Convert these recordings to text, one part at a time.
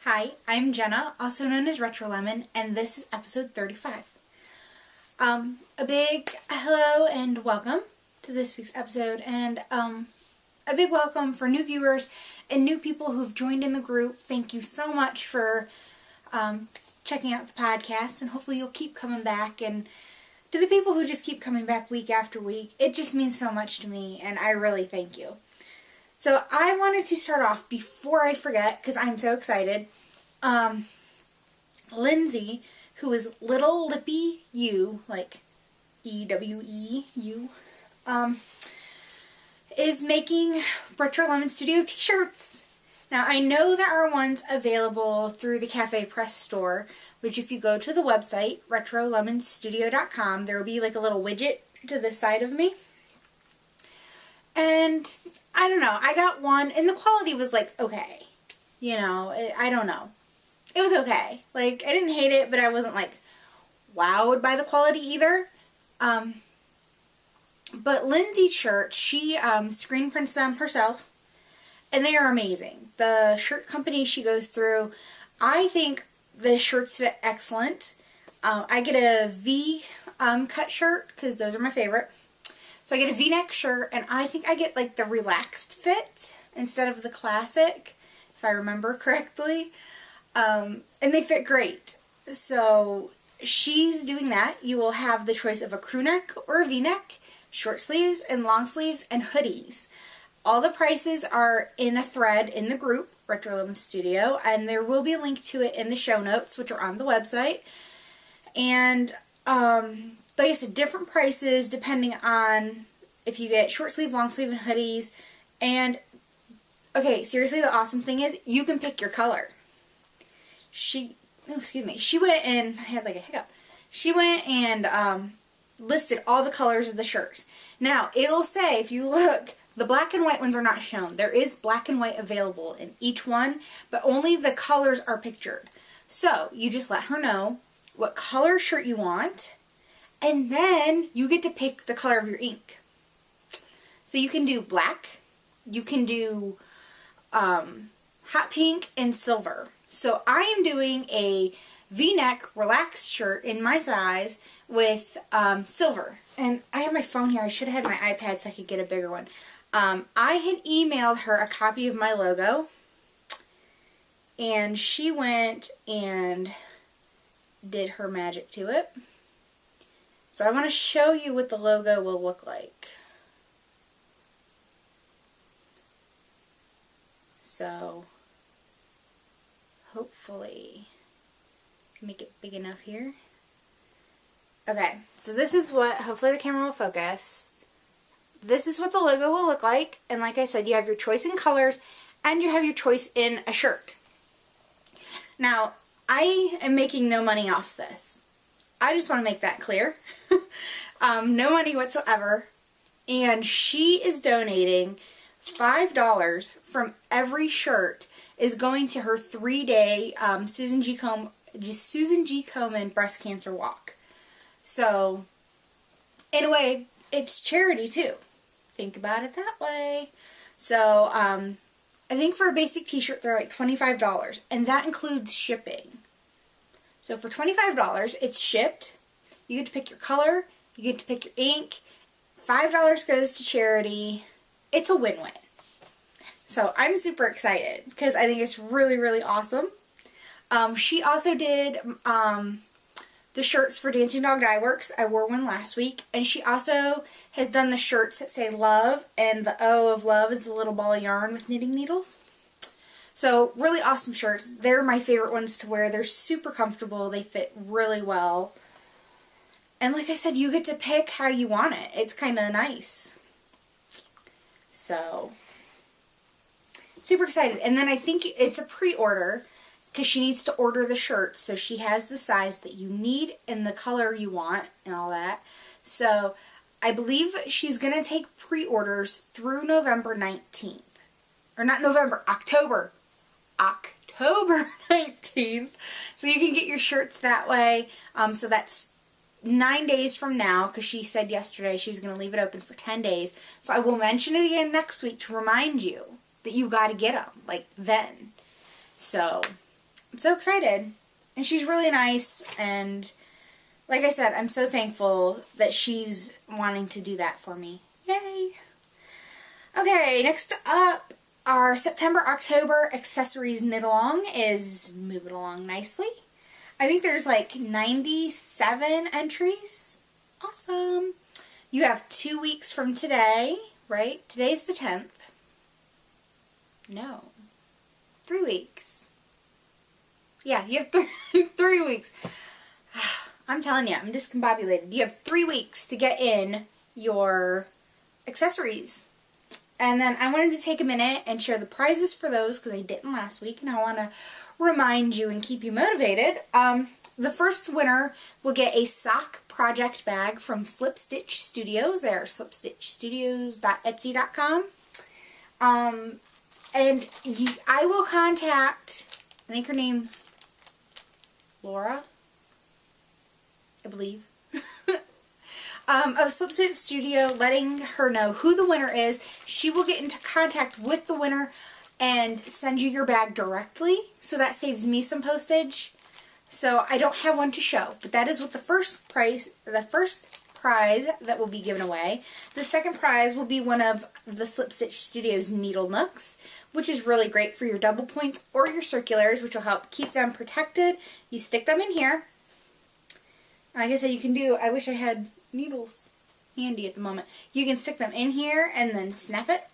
Hi, I'm Jenna, also known as Retro Lemon, and this is episode 35. A big hello and welcome to this week's episode, and a big welcome for new viewers and new people who've joined in the group. Thank you so much for checking out the podcast, and hopefully you'll keep coming back. And to the people who just keep coming back week after week, it just means so much to me, and I really thank you. So I wanted to start off, before I forget, because I'm so excited, Lindsay, who is Little Lippy U, like E-W-E-U, is making Retro Lemon Studio t-shirts. Now, I know there are ones available through the Cafe Press store, which if you go to the website, retrolemonstudio.com, there will be like a little widget to the side of me. And I don't know, I got one, and the quality was like, okay. You know, I don't know. It was okay. Like, I didn't hate it, but I wasn't like wowed by the quality either. But Lindsay's shirts, she screen prints them herself, and they are amazing. The shirt company she goes through, I think the shirts fit excellent. I get a V cut shirt, because those are my favorite. So I get a V-neck shirt, and I think I get like the relaxed fit instead of the classic, if I remember correctly. And they fit great. So she's doing that. You will have the choice of a crew neck or a V-neck, short sleeves and long sleeves, and hoodies. All the prices are in a thread in the group, Retro Lemon Studio, and there will be a link to it in the show notes, which are on the website. And like I said, different prices depending on if you get short sleeve, long sleeve, and hoodies. And, okay, seriously, the awesome thing is you can pick your color. She went and, I had like a hiccup. She went and listed all the colors of the shirts. Now, it'll say, if you look, the black and white ones are not shown. There is black and white available in each one, but only the colors are pictured. So, you just let her know what color shirt you want, and then you get to pick the color of your ink. So you can do black, you can do hot pink, and silver. So I am doing a V-neck relaxed shirt in my size with silver. And I have my phone here. I should have had my iPad so I could get a bigger one. I had emailed her a copy of my logo, and she went and did her magic to it. So I want to show you what the logo will look like. So hopefully I can make it big enough here. Okay, so this is what, hopefully the camera will focus. This is what the logo will look like. And like I said, you have your choice in colors and you have your choice in a shirt. Now, I am making no money off this. I just want to make that clear. No money whatsoever. And she is donating $5 from every shirt is going to her 3-day Susan G. Komen breast cancer walk. So, in a way, it's charity too. Think about it that way. So, I think for a basic t-shirt they're like $25, and that includes shipping. So for $25, it's shipped. You get to pick your color. You get to pick your ink. $5 goes to charity. It's a win-win. So I'm super excited because I think it's really, really awesome. She also did the shirts for Dancing Dog Dye Works. I wore one last week. And she also has done the shirts that say love, and the O of love is a little ball of yarn with knitting needles. So, really awesome shirts. They're my favorite ones to wear. They're super comfortable. They fit really well. And like I said, you get to pick how you want it. It's kind of nice. So, super excited. And then I think it's a pre-order because she needs to order the shirts. So, she has the size that you need and the color you want and all that. So, I believe she's going to take pre-orders through November 19th. Or not November, October 19th. So you can get your shirts that way. So that's 9 days from now, because she said yesterday she was going to leave it open for 10 days. So I will mention it again next week to remind you that you got to get them, like, then. So I'm so excited. And she's really nice, and like I said, I'm so thankful that she's wanting to do that for me. Yay! Okay, next up, our September-October accessories knit-along is moving along nicely. I think there's like 97 entries. Awesome! You have 2 weeks from today, right? Today's the 10th. No. 3 weeks. Yeah, you have 3 weeks. I'm telling you, I'm discombobulated. You have 3 weeks to get in your accessories. And then I wanted to take a minute and share the prizes for those because I didn't last week, and I want to remind you and keep you motivated. The first winner will get a sock project bag from Slip Stitch Studios. They're slipstitchstudios.etsy.com. And I will contact, I think her name's Laura, I believe, of Slip Stitch Studio, letting her know who the winner is. She will get into contact with the winner and send you your bag directly, so that saves me some postage. So I don't have one to show, but that is what the first prize that will be given away. The second prize will be one of the Slip Stitch Studios Needle Nooks, which is really great for your double points or your circulars, which will help keep them protected. You stick them in here. Like I said, you can do, I wish I had needles handy at the moment. You can stick them in here and then snap it.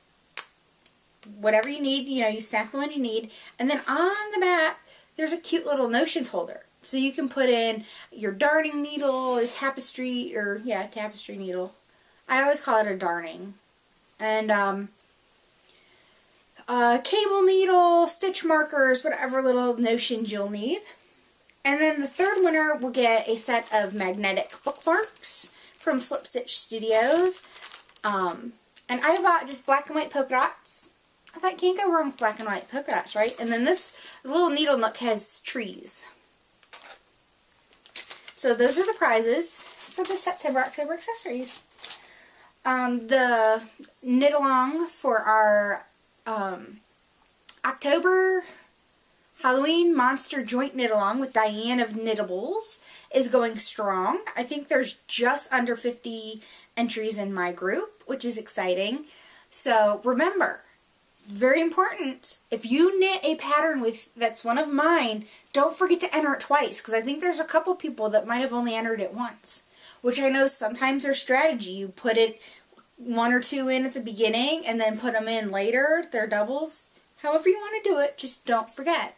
Whatever you need, you know, you snap the ones you need. And then on the back, there's a cute little notions holder. So you can put in your darning needle, a tapestry, or yeah, tapestry needle. I always call it a darning. And cable needle, stitch markers, whatever little notions you'll need. And then the third winner will get a set of magnetic bookmarks from Slip Stitch Studios. And I bought just black and white polka dots. I thought you can't go wrong with black and white polka dots, right? And then this little needle nook has trees. So those are the prizes for the September-October accessories. The knit along for our October Halloween Monster Joint Knit Along with Diane of Knittables is going strong. I think there's just under 50 entries in my group, which is exciting. So remember, very important, if you knit a pattern that's one of mine, don't forget to enter it twice, because I think there's a couple people that might have only entered it once, which I know sometimes their strategy. You put it 1 or 2 in at the beginning and then put them in later, their doubles. However you want to do it, just don't forget.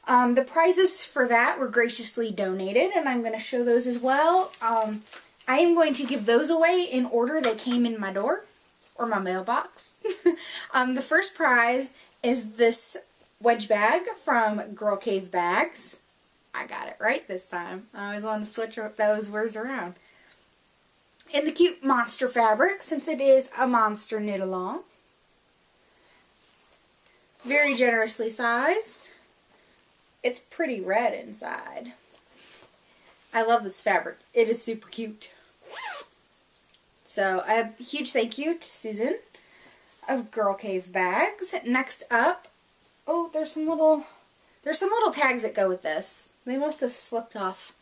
The prizes for that were graciously donated, and I'm going to show those as well. I am going to give those away in order they came in my door, or my mailbox. The first prize is this wedge bag from Girl Cave Bags. I got it right this time. I always want to switch those words around. In the cute monster fabric, since it is a monster knit along. Very generously sized. It's pretty red inside. I love this fabric. It is super cute. So a huge thank you to Susan of Girl Cave Bags. Next up, oh, there's some little tags that go with this. They must have slipped off.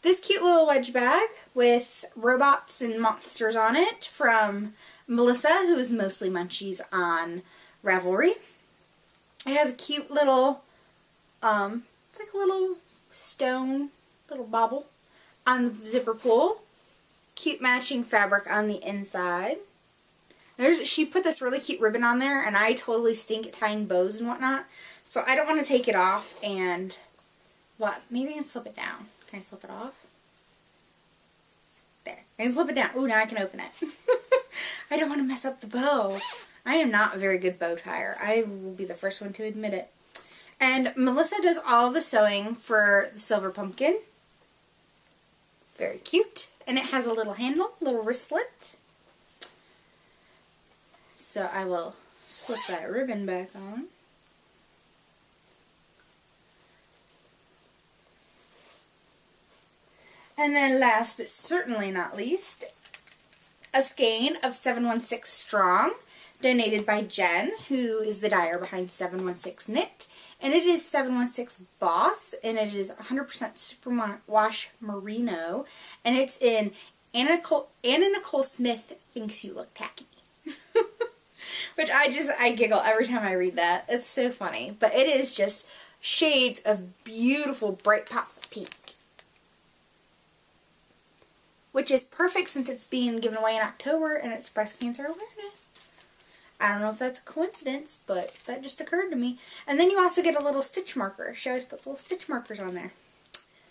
This cute little wedge bag with robots and monsters on it from Melissa, who is mostly Munchies on Ravelry. It has a cute little, it's like a little stone, little bauble on the zipper pull. Cute matching fabric on the inside. She put this really cute ribbon on there, and I totally stink at tying bows and whatnot, so I don't want to take it off. And what? Maybe I can slip it down. Can I slip it off? There. I can slip it down. Ooh, now I can open it. I don't want to mess up the bow. I am not a very good bow tire. I will be the first one to admit it. And Melissa does all the sewing for the Silver Pumpkin. Very cute. And it has a little handle, little wristlet. So I will slip that ribbon back on. And then last but certainly not least, a skein of 716 Strong. donated by Jen, who is the dyer behind 716 Knit. And it is 716 Boss, and it is 100% superwash merino. And it's in Anna Nicole Smith Thinks You Look Tacky. Which I giggle every time I read that. It's so funny. But it is just shades of beautiful bright pops of pink. Which is perfect since it's being given away in October and it's breast cancer awareness. I don't know if that's a coincidence, but that just occurred to me. And then you also get a little stitch marker. She always puts little stitch markers on there.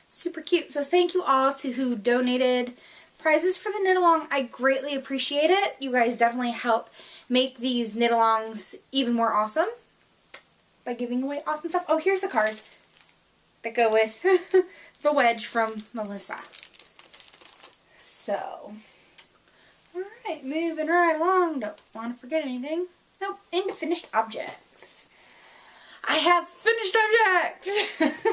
Super cute. So thank you all to who donated prizes for the knit-along. I greatly appreciate it. You guys definitely help make these knit-alongs even more awesome by giving away awesome stuff. Oh, here's the cards that go with the wedge from Melissa. So, alright, moving right along. Don't want to forget anything. Nope, into finished objects. I have finished objects!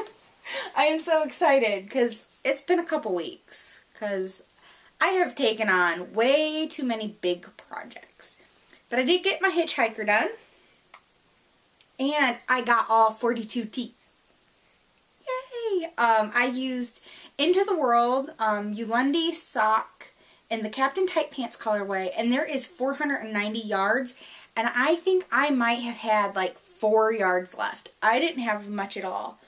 I am so excited because it's been a couple weeks. Because I have taken on way too many big projects. But I did get my hitchhiker done. And I got all 42 teeth. Yay! I used Into the World, Ulundi sock, in the Captain Tight Pants colorway. And there is 490 yards. And I think I might have had like 4 yards left. I didn't have much at all.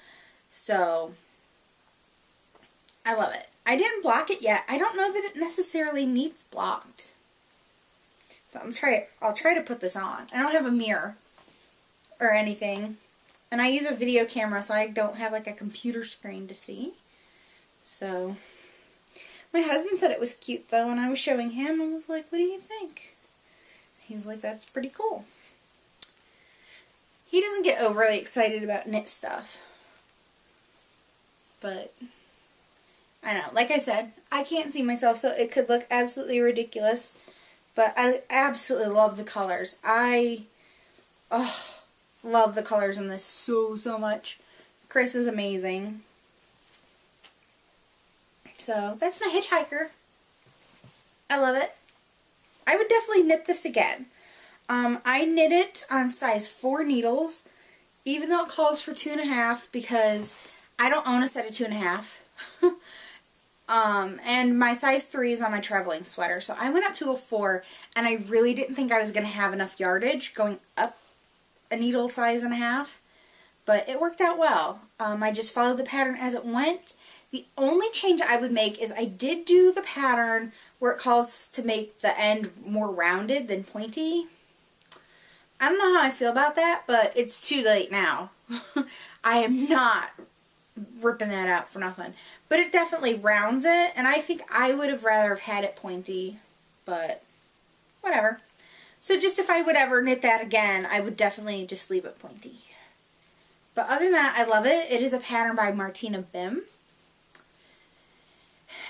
So, I love it. I didn't block it yet. I don't know that it necessarily needs blocked. So I'll try to put this on. I don't have a mirror or anything. And I use a video camera, so I don't have like a computer screen to see. So, my husband said it was cute though, and I was showing him and was like, what do you think? He's like, that's pretty cool. He doesn't get overly excited about knit stuff. But, I don't know. Like I said, I can't see myself, so it could look absolutely ridiculous. But I absolutely love the colors. Love the colors in this so much. Chris is amazing. So, that's my hitchhiker. I love it. I would definitely knit this again. I knit it on size 4 needles, even though it calls for 2.5, because I don't own a set of 2.5. And my size 3 is on my traveling sweater, so I went up to a 4, and I really didn't think I was going to have enough yardage going up a needle size and a half, but it worked out well. I just followed the pattern as it went. The only change I would make is I did do the pattern where it calls to make the end more rounded than pointy. I don't know how I feel about that, but it's too late now. I am not ripping that out for nothing. But it definitely rounds it, and I think I would have rather have had it pointy, but whatever. So just if I would ever knit that again, I would definitely just leave it pointy. But other than that, I love it. It is a pattern by Martina Bim.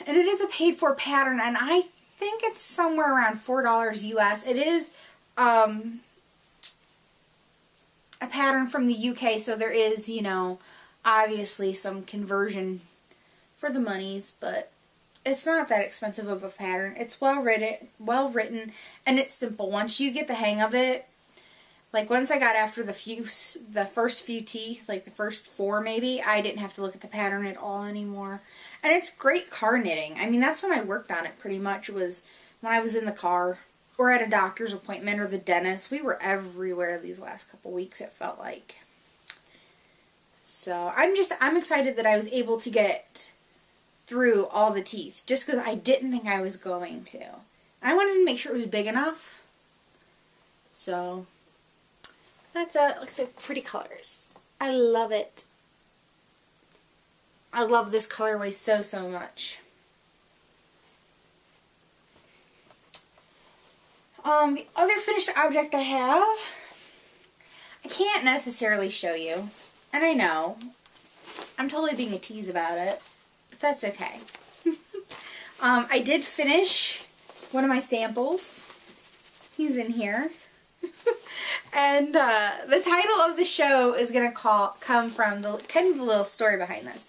And it is a paid for pattern, and I think it's somewhere around $4 US. It is a pattern from the UK, so there is, you know, obviously some conversion for the monies, but it's not that expensive of a pattern. It's well written, and it's simple. Once you get the hang of it, like once I got after the first few teeth, like the first 4 maybe, I didn't have to look at the pattern at all anymore. And it's great car knitting. I mean, that's when I worked on it pretty much, was when I was in the car or at a doctor's appointment or the dentist. We were everywhere these last couple weeks, it felt like. So I'm excited that I was able to get through all the teeth, just because I didn't think I was going to. I wanted to make sure it was big enough. So that's look at the pretty colors. I love it. I love this colorway so much. The other finished object I have, I can't necessarily show you. And I know, I'm totally being a tease about it, but that's okay. I did finish one of my samples. He's in here. And the title of the show is going to come from the kind of the little story behind this.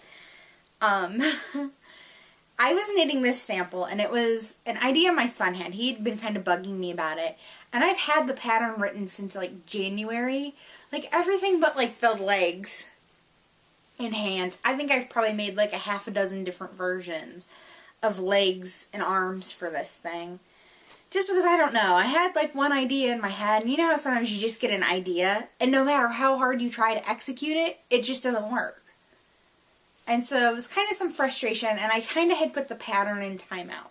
I was knitting this sample, and it was an idea my son had. He'd been kind of bugging me about it. And I've had the pattern written since like January. Like everything but like the legs and hands. I think I've probably made like a half a dozen different versions of legs and arms for this thing. Just because I don't know. I had like one idea in my head, and you know how sometimes you just get an idea, and no matter how hard you try to execute it, it just doesn't work. And so it was kind of some frustration, and I kind of had put the pattern in timeout.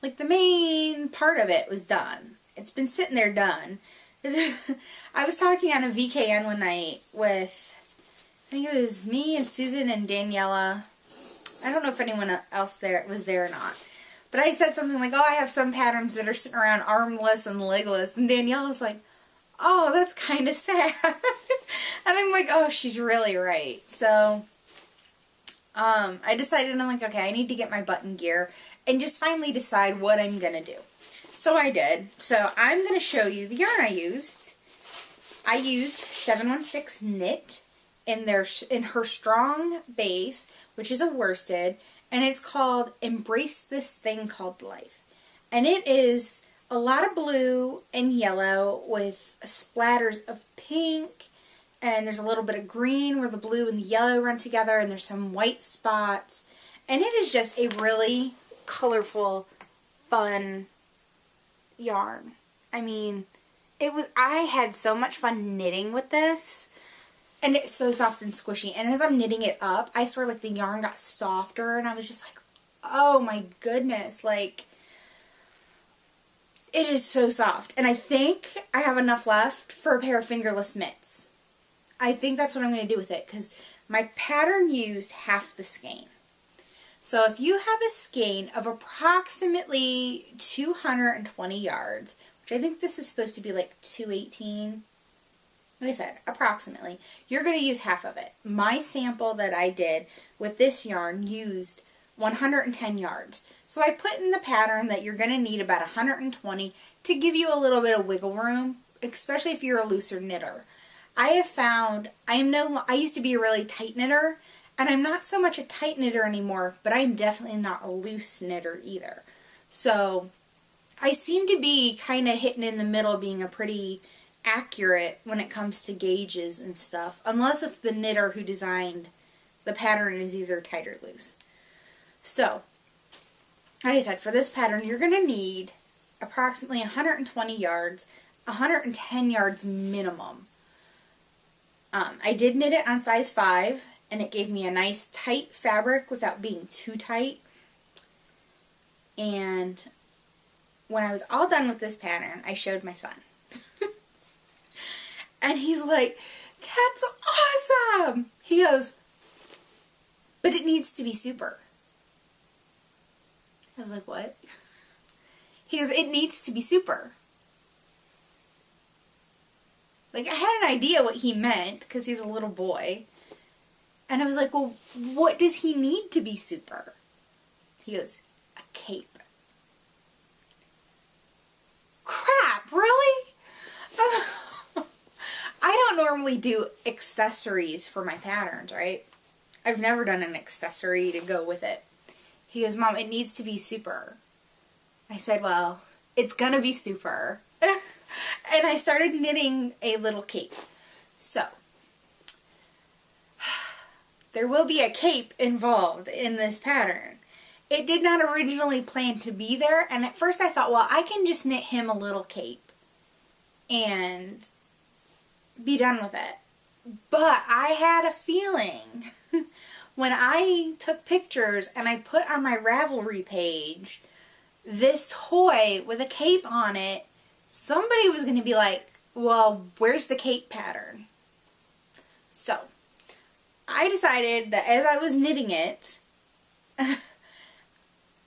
Like the main part of it was done. It's been sitting there done. I was talking on a VKN one night with, I think it was me and Susan and Daniela. I don't know if anyone else there was there or not. But I said something like, oh, I have some patterns that are sitting around armless and legless. And Daniela was like, oh, that's kind of sad. And I'm like, oh, she's really right. So I decided, I'm like, okay, I need to get my button gear and just finally decide what I'm going to do. So I did. So I'm going to show you the yarn I used. I used 716 Knit in her strong base, which is a worsted, and it's called Embrace This Thing Called Life. And it is a lot of blue and yellow with splatters of pink, and there's a little bit of green where the blue and the yellow run together, and there's some white spots. And it is just a really colorful, fun yarn. I mean, I had so much fun knitting with this, and it's so soft and squishy. And as I'm knitting it up, I swear like the yarn got softer, and I was just like, oh my goodness, like it is so soft. And I think I have enough left for a pair of fingerless mitts. I think that's what I'm going to do with it, because my pattern used half the skein. So if you have a skein of approximately 220 yards, which I think this is supposed to be like 218, like I said, approximately, you're going to use half of it. My sample that I did with this yarn used 110 yards. So I put in the pattern that you're going to need about 120 to give you a little bit of wiggle room, especially if you're a looser knitter. I have found, I used to be a really tight knitter, and I'm not so much a tight knitter anymore, but I'm definitely not a loose knitter either. So I seem to be kind of hitting in the middle, being a pretty accurate when it comes to gauges and stuff, unless if the knitter who designed the pattern is either tight or loose. So, like I said, for this pattern, you're going to need approximately 120 yards, 110 yards minimum. I did knit it on size 5, and it gave me a nice tight fabric without being too tight. And when I was all done with this pattern, I showed my son. And he's like, that's awesome! He goes, but it needs to be super. I was like, what? He goes, it needs to be super. Like, I had an idea what he meant, because he's a little boy. And I was like, well, what does he need to be super? He goes, a cape. Crap, really? I don't normally do accessories for my patterns, right? I've never done an accessory to go with it. He goes, Mom, it needs to be super. I said, well, it's gonna be super. And I started knitting a little cape. So, there will be a cape involved in this pattern. It did not originally plan to be there, and at first I thought, well, I can just knit him a little cape and be done with it. But I had a feeling when I took pictures and I put on my Ravelry page this toy with a cape on it, somebody was going to be like, well, where's the cape pattern? So, I decided that as I was knitting it,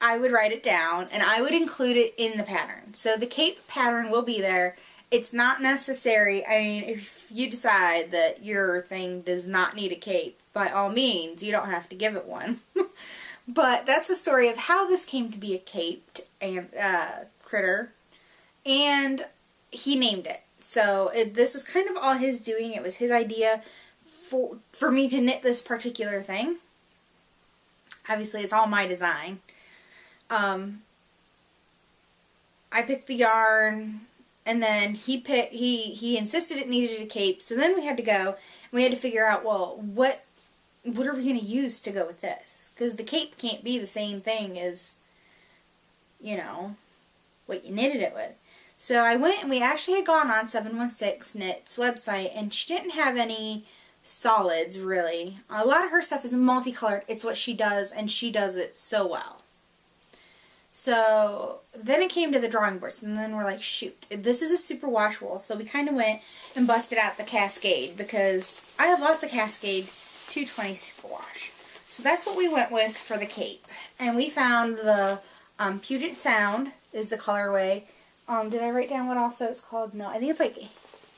I would write it down and I would include it in the pattern. So the cape pattern will be there. It's not necessary. I mean, if you decide that your thing does not need a cape, by all means, you don't have to give it one. But that's the story of how this came to be a caped and critter. And he named it. So this was kind of all his doing. It was his idea for me to knit this particular thing. Obviously, it's all my design. I picked the yarn, and then he insisted it needed a cape, so then we had to go, and we had to figure out, well, what are we going to use to go with this? Because the cape can't be the same thing as, you know, what you knitted it with. So I went, and we actually had gone on 716 Knit's website, and she didn't have any solids, really. A lot of her stuff is multicolored. It's what she does, and she does it so well. So then it came to the drawing boards, and then we're like, shoot, this is a super wash wool. So we kind of went and busted out the Cascade, because I have lots of Cascade 220 Superwash. So that's what we went with for the cape. And we found the Puget Sound is the colorway. Did I write down what also it's called? No, I think it's like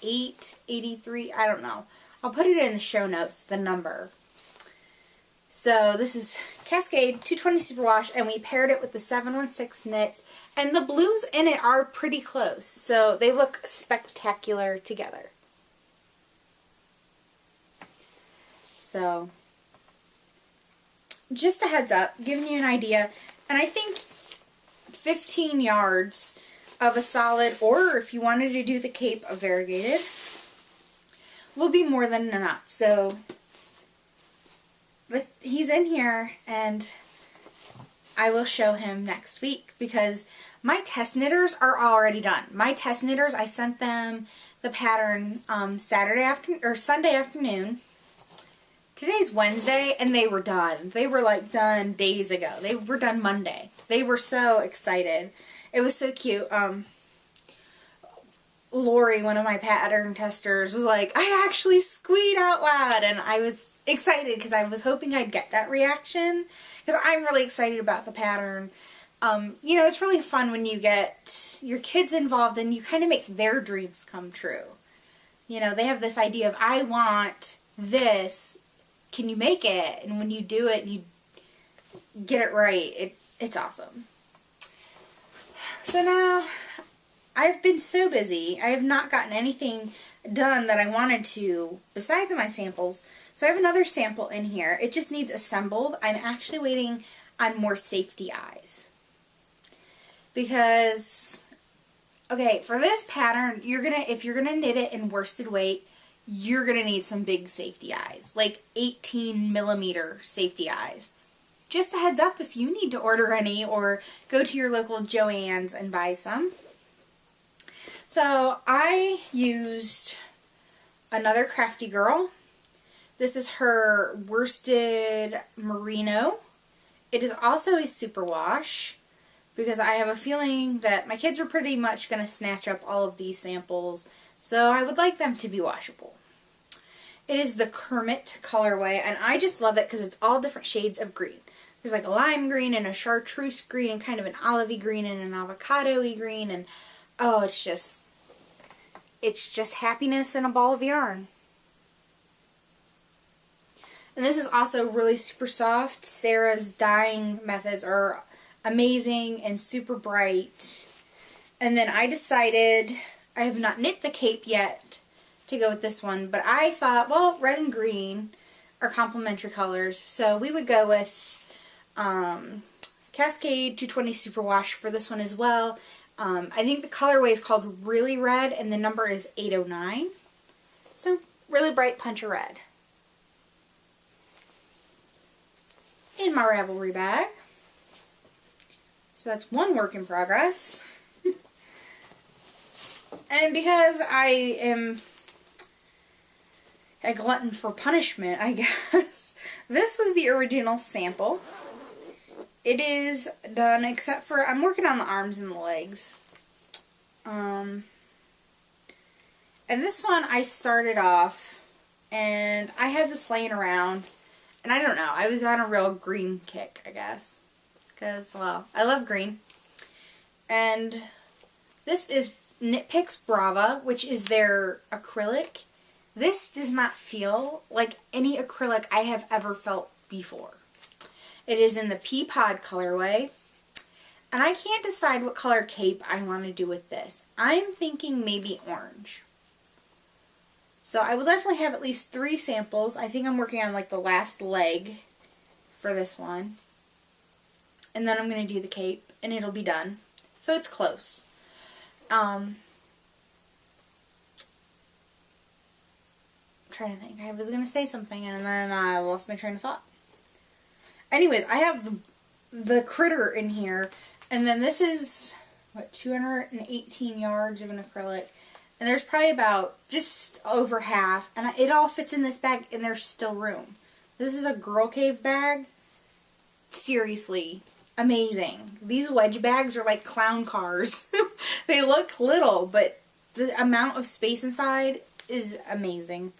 883. I don't know. I'll put it in the show notes, the number. So this is Cascade 220 Superwash, and we paired it with the 716 Knits, and the blues in it are pretty close, so they look spectacular together. So, just a heads up, giving you an idea, and I think 15 yards of a solid, or if you wanted to do the cape of variegated, will be more than enough. So but he's in here, and I will show him next week, because my test knitters are already done. My test knitters, I sent them the pattern Sunday afternoon. Today's Wednesday, and they were done. They were like done days ago. They were done Monday. They were so excited. It was so cute. Lori, one of my pattern testers, was like, I actually squeaked out loud, and I was excited because I was hoping I'd get that reaction, because I'm really excited about the pattern. You know, it's really fun when you get your kids involved and you kind of make their dreams come true. You know, they have this idea of, I want this, can you make it? And when you do it and you get it right, it's awesome. So now, I've been so busy, I have not gotten anything done that I wanted to besides my samples. So I have another sample in here. It just needs assembled. I'm actually waiting on more safety eyes. Because, okay, for this pattern, if you're gonna knit it in worsted weight, you're gonna need some big safety eyes, like 18mm safety eyes. Just a heads up if you need to order any, or go to your local Joann's and buy some. So I used another Crafty Girl. This is her worsted merino. It is also a superwash, because I have a feeling that my kids are pretty much going to snatch up all of these samples, so I would like them to be washable. It is the Kermit colorway, and I just love it because it's all different shades of green. There's like a lime green and a chartreuse green and kind of an olivey green and an avocado-y green, and oh, it's just happiness in a ball of yarn. And this is also really super soft. Sarah's dyeing methods are amazing and super bright. And then I decided, I have not knit the cape yet to go with this one, but I thought, well, red and green are complementary colors, so we would go with Cascade 220 Superwash for this one as well. I think the colorway is called Really Red, and the number is 809. So, really bright punch of red. In my Ravelry bag. So that's one work in progress. And because I am a glutton for punishment, I guess, this was the original sample. It is done, except for, I'm working on the arms and the legs. And this one I started off, and I had this laying around, and I don't know, I was on a real green kick, I guess. Because, well, I love green. And this is Knit Picks Brava, which is their acrylic. This does not feel like any acrylic I have ever felt before. It is in the Pea Pod colorway, and I can't decide what color cape I want to do with this. I'm thinking maybe orange. So I will definitely have at least 3 samples. I think I'm working on like the last leg for this one. and then I'm going to do the cape, and it'll be done. So it's close. I'm trying to think. I was going to say something, and then I lost my train of thought. Anyways, I have the critter in here, and then this is, what, 218 yards of an acrylic. And there's probably about just over half, and it all fits in this bag, and there's still room. This is a Girl Cave bag. Seriously, amazing. These wedge bags are like clown cars. They look little, but the amount of space inside is amazing.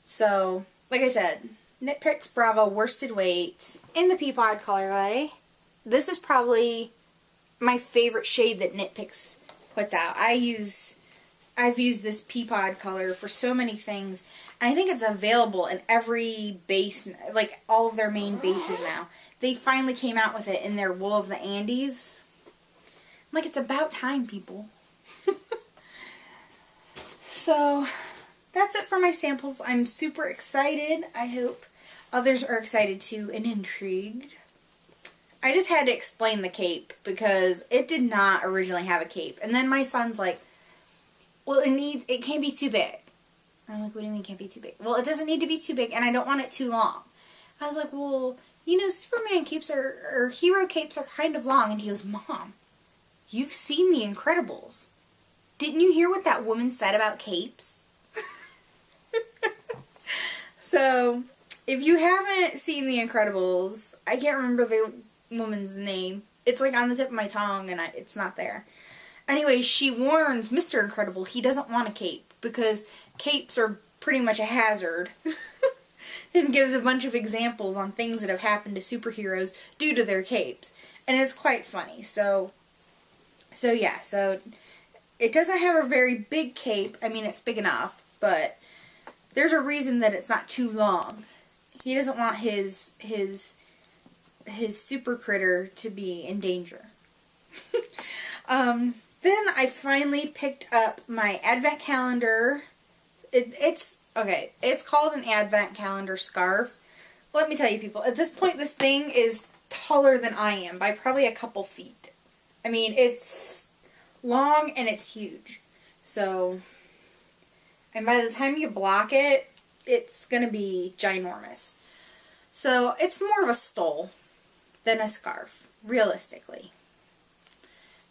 So, like I said, Knit Picks Bravo worsted weight in the Peapod colorway. This is probably my favorite shade that Knit Picks puts out. I've used this Peapod color for so many things, and I think it's available in every base, like all of their main bases now. They finally came out with it in their Wool of the Andes. I'm like, it's about time, people. So, that's it for my samples. I'm super excited. I hope others are excited too and intrigued. I just had to explain the cape because it did not originally have a cape. And then my son's like, well, it can't be too big. I'm like, what do you mean it can't be too big? Well, it doesn't need to be too big, and I don't want it too long. I was like, well, you know, Superman capes or hero capes are kind of long. And he goes, Mom, you've seen The Incredibles. Didn't you hear what that woman said about capes? So, if you haven't seen The Incredibles, I can't remember the woman's name. It's like on the tip of my tongue, and it's not there. Anyway, she warns Mr. Incredible he doesn't want a cape because capes are pretty much a hazard. And gives a bunch of examples on things that have happened to superheroes due to their capes. And it's quite funny. So yeah, so it doesn't have a very big cape. I mean, it's big enough, but there's a reason that it's not too long. He doesn't want his super critter to be in danger. Then I finally picked up my advent calendar. It's called an advent calendar scarf. Let me tell you, people, at this point this thing is taller than I am by probably a couple feet. I mean, it's long and it's huge. So, and by the time you block it, it's going to be ginormous. So, it's more of a stole than a scarf, realistically.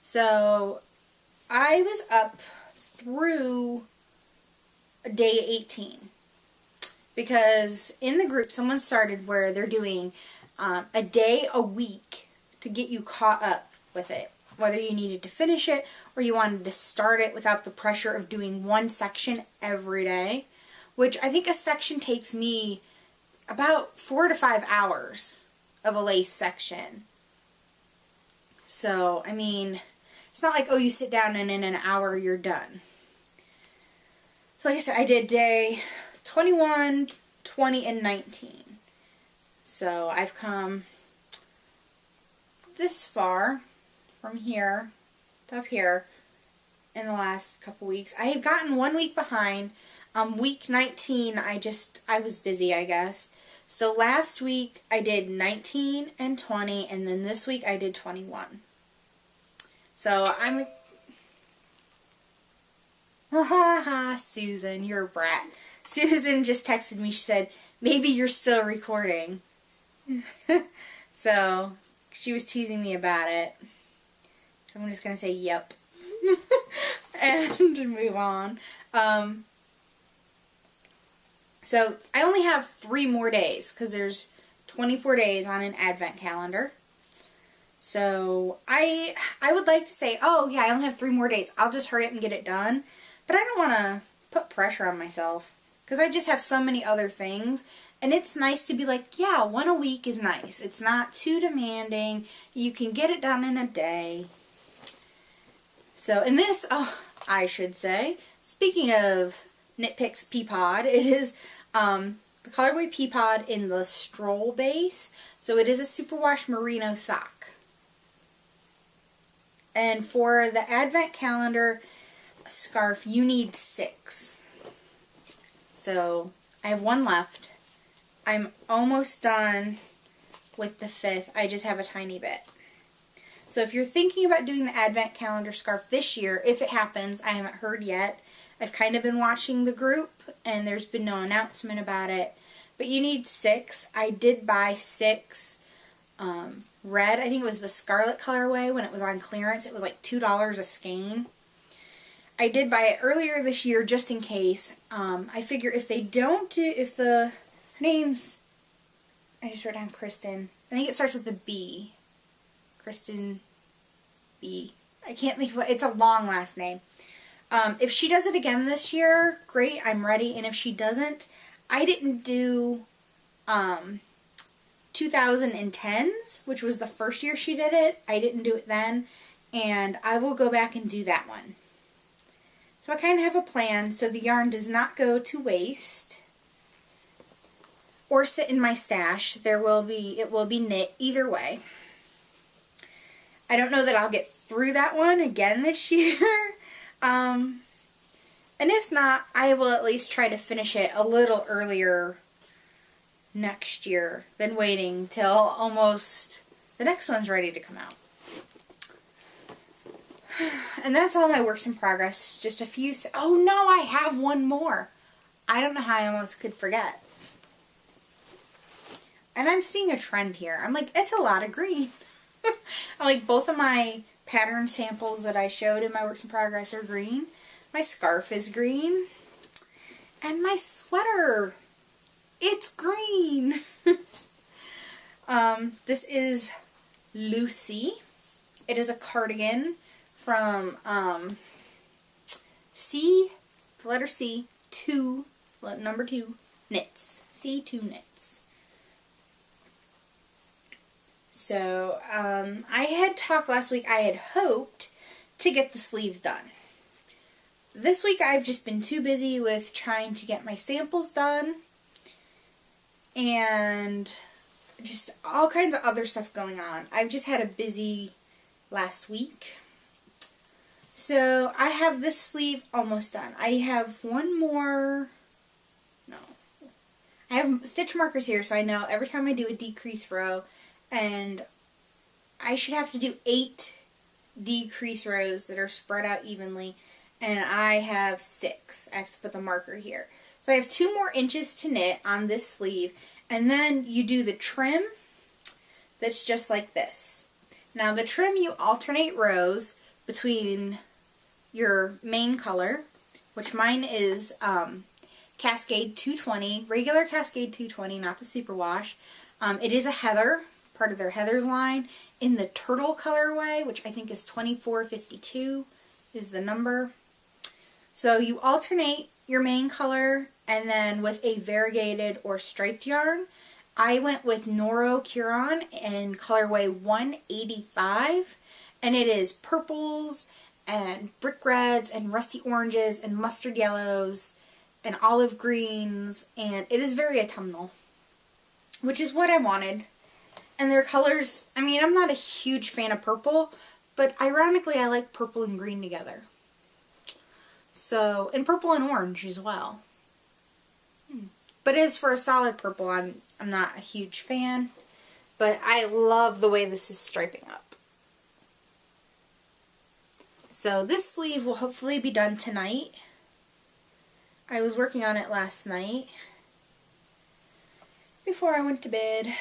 So, I was up through day 18 because in the group someone started where they're doing a day a week to get you caught up with it, whether you needed to finish it or you wanted to start it without the pressure of doing one section every day, which I think a section takes me about 4 to 5 hours of a lace section. So, I mean, it's not like, oh, you sit down and in an hour you're done. So like I said, I did day 21, 20, and 19. So I've come this far from here to up here in the last couple weeks. I have gotten 1 week behind. Week 19, I was busy, I guess. So last week I did 19 and 20, and then this week I did 21. So I'm... Susan, you're a brat. Susan just texted me. She said, maybe you're still recording. So, she was teasing me about it. So I'm just going to say, yep. And move on. So, I only have 3 more days, because there's 24 days on an advent calendar. So, I would like to say, oh yeah, I only have 3 more days. I'll just hurry up and get it done. But I don't want to put pressure on myself, because I just have so many other things. And it's nice to be like, yeah, 1 a week is nice. It's not too demanding. You can get it done in a day. So, in this, I should say, speaking of Knit Picks Peapod, it is the colorway Peapod in the Stroll base. So it is a superwash merino sock. And for the advent calendar scarf, you need 6. So I have 1 left. I'm almost done with the 5th. I just have a tiny bit. So if you're thinking about doing the advent calendar scarf this year, if it happens, I haven't heard yet. I've kind of been watching the group, and there's been no announcement about it. But you need 6. I did buy 6 red. I think it was the Scarlet colorway when it was on clearance. It was like $2 a skein. I did buy it earlier this year just in case. I figure if they don't do, her name's, I just wrote down Kristen. I think it starts with a B. Kristen B. I can't think of what, it's a long last name. If she does it again this year, great, I'm ready. And if she doesn't, I didn't do 2010s, which was the first year she did it. I didn't do it then, and I will go back and do that one. So I kind of have a plan so the yarn does not go to waste or sit in my stash. It will be knit either way. I don't know that I'll get through that one again this year. And if not, I will at least try to finish it a little earlier next year than waiting till almost the next one's ready to come out. And that's all my works in progress. Just a few. Oh no, I have one more. I don't know how I almost could forget. And I'm seeing a trend here. I'm like, it's a lot of green. I'm like, both of my pattern samples that I showed in my works in progress are green. My scarf is green. And my sweater, it's green. This is Lucy. It is a cardigan from C, the letter C, number 2, knits. C2 knits. So, I had talked last week, I had hoped to get the sleeves done. This week I've just been too busy with trying to get my samples done and just all kinds of other stuff going on. I've just had a busy last week. So I have this sleeve almost done. I have one more, no, I have stitch markers here so I know every time I do a decrease row, and I should have to do 8 decrease rows that are spread out evenly, and I have 6. I have to put the marker here. So I have 2 more inches to knit on this sleeve, and then you do the trim that's just like this. Now the trim, you alternate rows between your main color, which mine is Cascade 220, regular Cascade 220, not the superwash. It is a heather, part of their heathers line, in the turtle colorway, which I think is 2452 is the number. So you alternate your main color and then with a variegated or striped yarn. I went with Noro Curon in colorway 185, and it is purples and brick reds and rusty oranges and mustard yellows and olive greens, and it is very autumnal, which is what I wanted. And their colors, I mean, I'm not a huge fan of purple, but ironically I like purple and green together. So, and purple and orange as well. But as for a solid purple, I'm not a huge fan, but I love the way this is striping up. So this sleeve will hopefully be done tonight. I was working on it last night before I went to bed.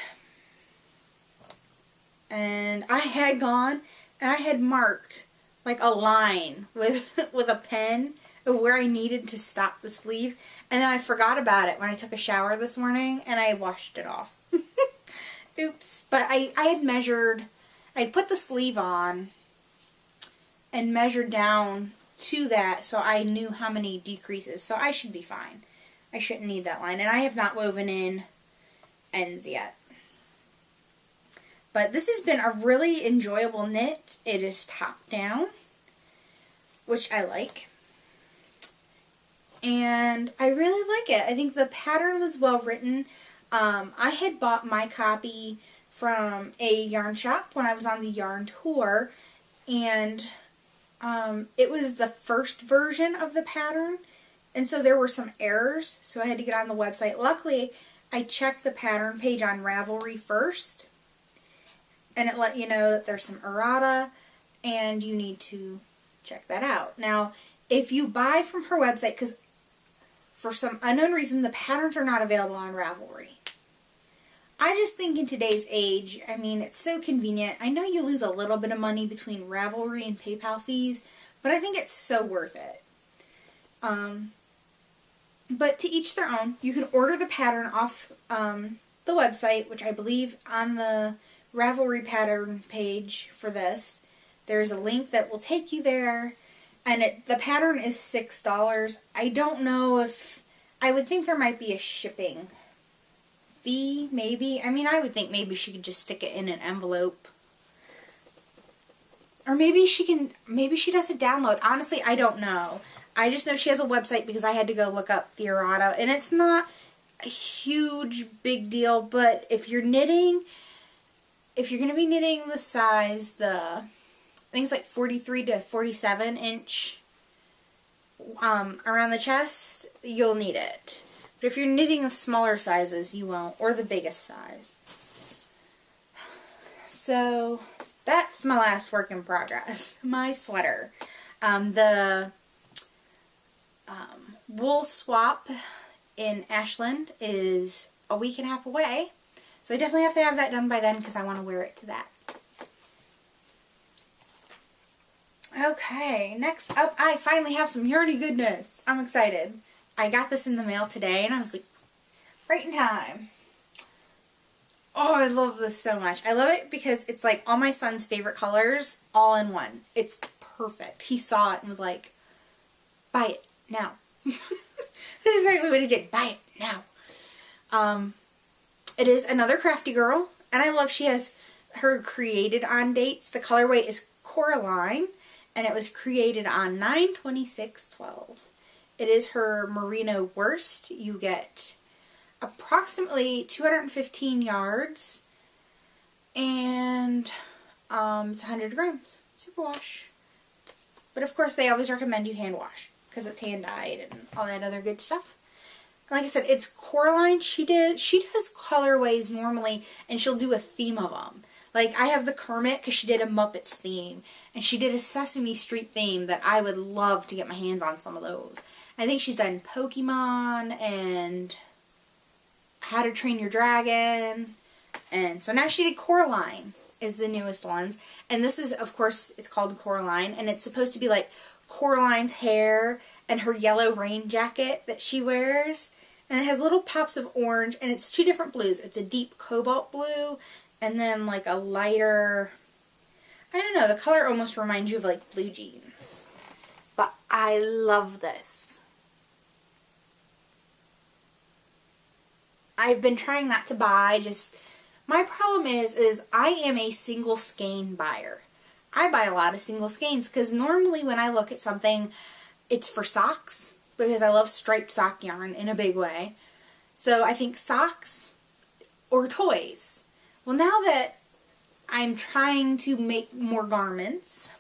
And I had gone and I had marked like a line with a pen of where I needed to stop the sleeve, and then I forgot about it when I took a shower this morning and I washed it off. Oops. But I had measured, I'd put the sleeve on and measured down to that so I knew how many decreases, so I should be fine. I shouldn't need that line, and I have not woven in ends yet. But this has been a really enjoyable knit. It is top down, which I like. And I really like it. I think the pattern was well written. I had bought my copy from a yarn shop when I was on the yarn tour, and it was the first version of the pattern, and so there were some errors, so I had to get on the website. Luckily, I checked the pattern page on Ravelry first, and it let you know that there's some errata and you need to check that out. Now, if you buy from her website, because for some unknown reason the patterns are not available on Ravelry. I just think in today's age, I mean, it's so convenient. I know you lose a little bit of money between Ravelry and PayPal fees, but I think it's so worth it. But to each their own. You can order the pattern off the website, which I believe on the Ravelry pattern page for this, there's a link that will take you there, and the pattern is $6. I don't know if, I would think there might be a shipping fee, maybe. I mean, I would think maybe she could just stick it in an envelope. Or maybe she does a download. Honestly, I don't know. I just know she has a website because I had to go look up the errata, and it's not a huge big deal, but if you're knitting, if you're going to be knitting the size, I think it's like 43 to 47 inch around the chest, you'll need it. But if you're knitting the smaller sizes, you won't, or the biggest size. So that's my last work in progress, my sweater. The wool swap in Ashland is a week and a half away, so I definitely have to have that done by then because I want to wear it to that. Okay, next up, I finally have some Yarny goodness. I'm excited. I got this in the mail today, and I was like, right in time. Oh, I love this so much. I love it because it's like all my son's favorite colors all in one. It's perfect. He saw it and was like, buy it now. That's exactly what he did. Buy it now. It is another Crafty Girl, and I love she has her created on dates. The colorway is Coraline, and it was created on 9/26/12. It is her merino worst. You get approximately 215 yards, and it's 100 grams. Superwash. But of course they always recommend you hand wash because it's hand dyed and all that other good stuff. And like I said, it's Coraline. She does colorways normally, and she'll do a theme of them. Like I have the Kermit because she did a Muppets theme, and she did a Sesame Street theme that I would love to get my hands on some of those. I think she's done Pokemon and How to Train Your Dragon, and so now she did Coraline is the newest ones, and this is, of course, it's called Coraline, and it's supposed to be like Coraline's hair and her yellow rain jacket that she wears, and it has little pops of orange, and it's two different blues. It's a deep cobalt blue and then like a lighter, I don't know, the color almost reminds you of like blue jeans, but I love this. I've been trying not to buy, my problem is I am a single skein buyer. I buy a lot of single skeins because normally when I look at something, it's for socks because I love striped sock yarn in a big way. So I think socks or toys. Well, now that I'm trying to make more garments,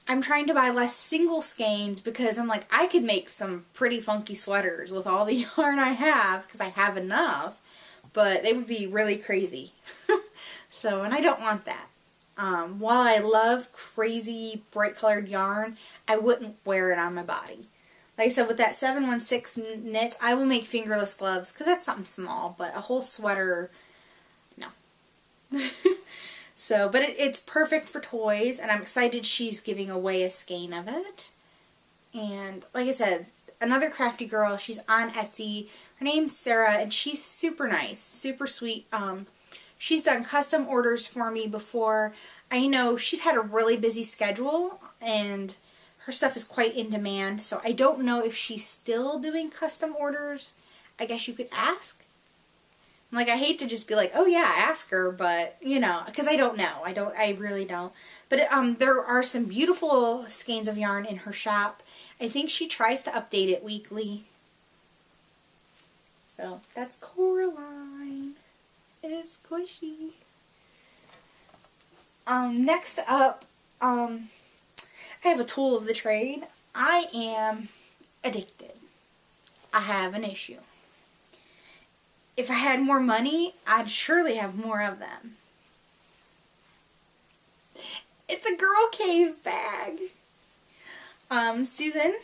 I'm trying to buy less single skeins because I'm like, I could make some pretty funky sweaters with all the yarn I have because I have enough, but they would be really crazy. So, and I don't want that. While I love crazy bright colored yarn, I wouldn't wear it on my body. Like I said, with that 716 knits, I will make fingerless gloves because that's something small, but a whole sweater, no. So, but it's perfect for toys, and I'm excited she's giving away a skein of it. And like I said, another Crafty Girl, she's on Etsy. Her name's Sarah, and she's super nice, super sweet. She's done custom orders for me before. I know she's had a really busy schedule, and her stuff is quite in demand, so I don't know if she's still doing custom orders. I guess you could ask. Like, I hate to just be like, oh yeah, ask her, but, you know, because I don't know. I really don't. But there are some beautiful skeins of yarn in her shop. I think she tries to update it weekly. So, that's Coraline. It is squishy. Next up, I have a tool of the trade. I am addicted. I have an issue. If I had more money, I'd surely have more of them. It's a Girl Cave bag. Susan,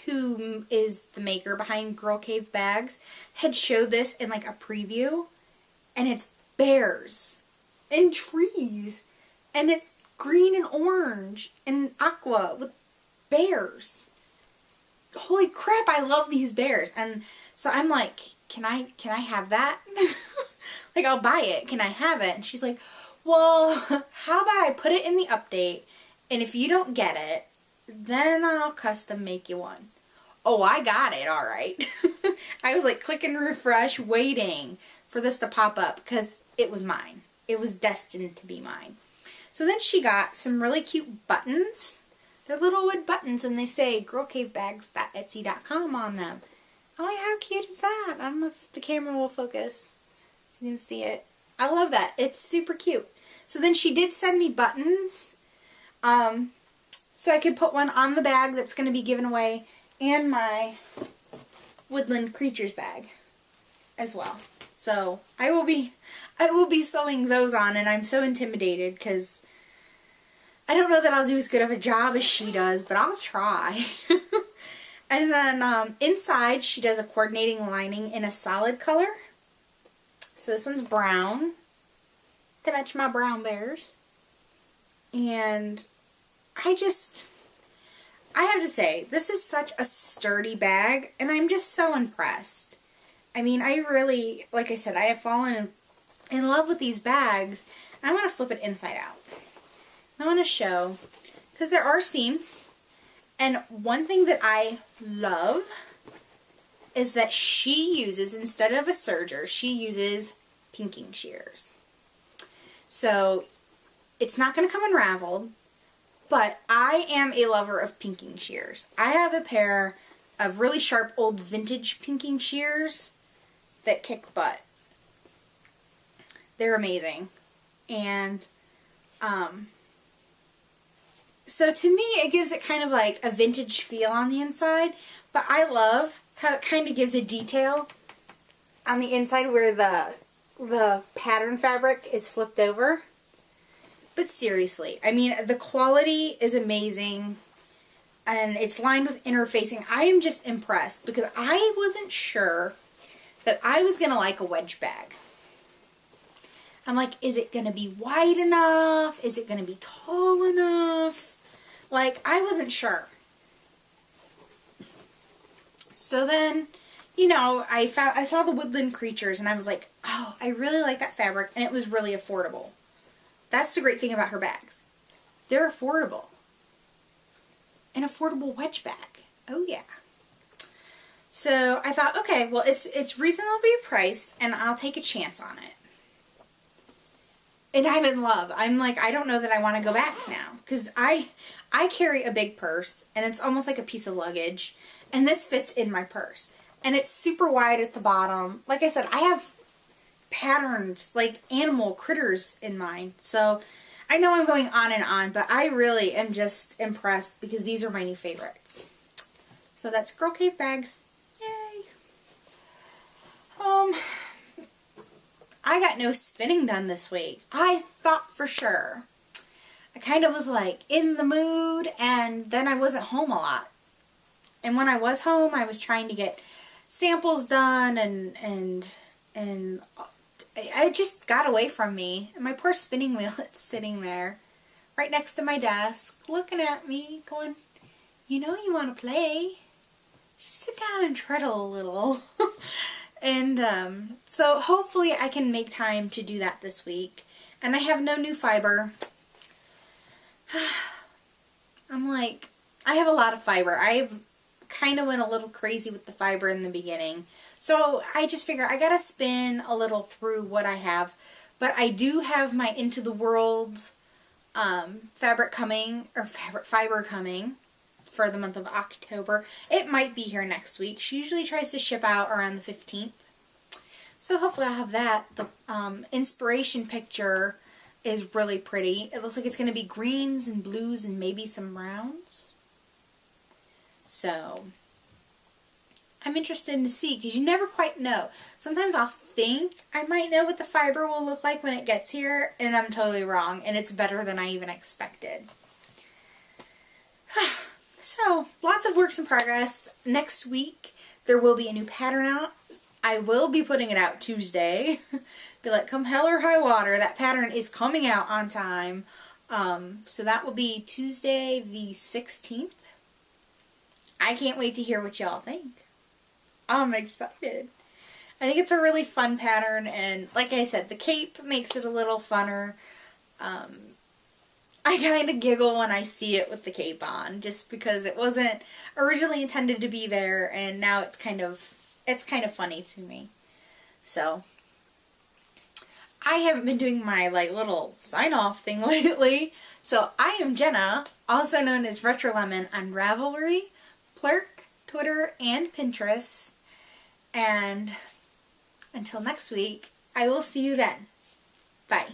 who is the maker behind Girl Cave bags, had showed this in like a preview, and it's bears and trees, and it's green and orange and aqua with bears. Holy crap, I love these bears. And so I'm like, can I have that? Like, I'll buy it. Can I have it? And she's like, well, how about I put it in the update, and if you don't get it, then I'll custom make you one. Oh, I got it, alright. I was like clicking refresh, waiting for this to pop up, because it was mine. It was destined to be mine. So then she got some really cute buttons. They're little wood buttons, and they say girlcavebags.etsy.com on them. Oh, how cute is that? I don't know if the camera will focus. You can see it. I love that. It's super cute. So then she did send me buttons, so I could put one on the bag that's going to be given away, and my Woodland Creatures bag as well. So I will be sewing those on, and I'm so intimidated because I don't know that I'll do as good of a job as she does, but I'll try. And then inside she does a coordinating lining in a solid color. So this one's brown to match my brown bears. And I have to say, this is such a sturdy bag, and I'm just so impressed. I mean, I really, like I said, I have fallen in love with these bags. I want to flip it inside out. I want to show, because there are seams, and one thing that I love is that she uses, instead of a serger, she uses pinking shears. So it's not going to come unraveled, but I am a lover of pinking shears. I have a pair of really sharp old vintage pinking shears that kick butt. They're amazing. And so to me it gives it kind of like a vintage feel on the inside, but I love how it kind of gives a detail on the inside where the pattern fabric is flipped over. But seriously, I mean, the quality is amazing, and it's lined with interfacing. I am just impressed because I wasn't sure that I was going to like a wedge bag. I'm like, is it going to be wide enough? Is it going to be tall enough? Like, I wasn't sure. So then, you know, I saw the Woodland Creatures, and I was like, oh, I really like that fabric, and it was really affordable. That's the great thing about her bags. They're affordable. An affordable wedge bag. Oh yeah. So I thought, okay, well it's reasonably priced, and I'll take a chance on it. And I'm in love. I'm like, I don't know that I want to go back now, because I carry a big purse, and it's almost like a piece of luggage, and this fits in my purse, and it's super wide at the bottom. Like I said, I have patterns, like animal critters in mine. So I know I'm going on, but I really am just impressed because these are my new favorites. So that's Girl Cave bags. Yay! I got no spinning done this week. I thought for sure. I kind of was like in the mood, and then I wasn't home a lot. And when I was home, I was trying to get samples done, and it just got away from me. And my poor spinning wheel, it's sitting there right next to my desk looking at me going, you know you want to play. Just sit down and treadle a little. And so hopefully I can make time to do that this week. And I have no new fiber. I'm like, I have a lot of fiber. I've kind of went a little crazy with the fiber in the beginning. So I just figure I gotta spin a little through what I have. But I do have my Into the World fabric coming, or fiber coming for the month of October. It might be here next week. She usually tries to ship out around the 15th. So hopefully I'll have that. The inspiration picture is really pretty. It looks like it's going to be greens and blues and maybe some browns. So I'm interested to see, because you never quite know. Sometimes I'll think I might know what the fiber will look like when it gets here, and I'm totally wrong, and it's better than I even expected. So, lots of works in progress. Next week, there will be a new pattern out. I will be putting it out Tuesday. Be like, come hell or high water, that pattern is coming out on time. So that will be Tuesday the 16th. I can't wait to hear what y'all think. I'm excited. I think it's a really fun pattern, and like I said, the cape makes it a little funner. I kind of giggle when I see it with the cape on, just because it wasn't originally intended to be there, and now it's kind of funny to me. So, I haven't been doing my like little sign-off thing lately. So, I am Jenna, also known as Retro Lemon on Ravelry, Plurk, Twitter, and Pinterest. And until next week, I will see you then. Bye.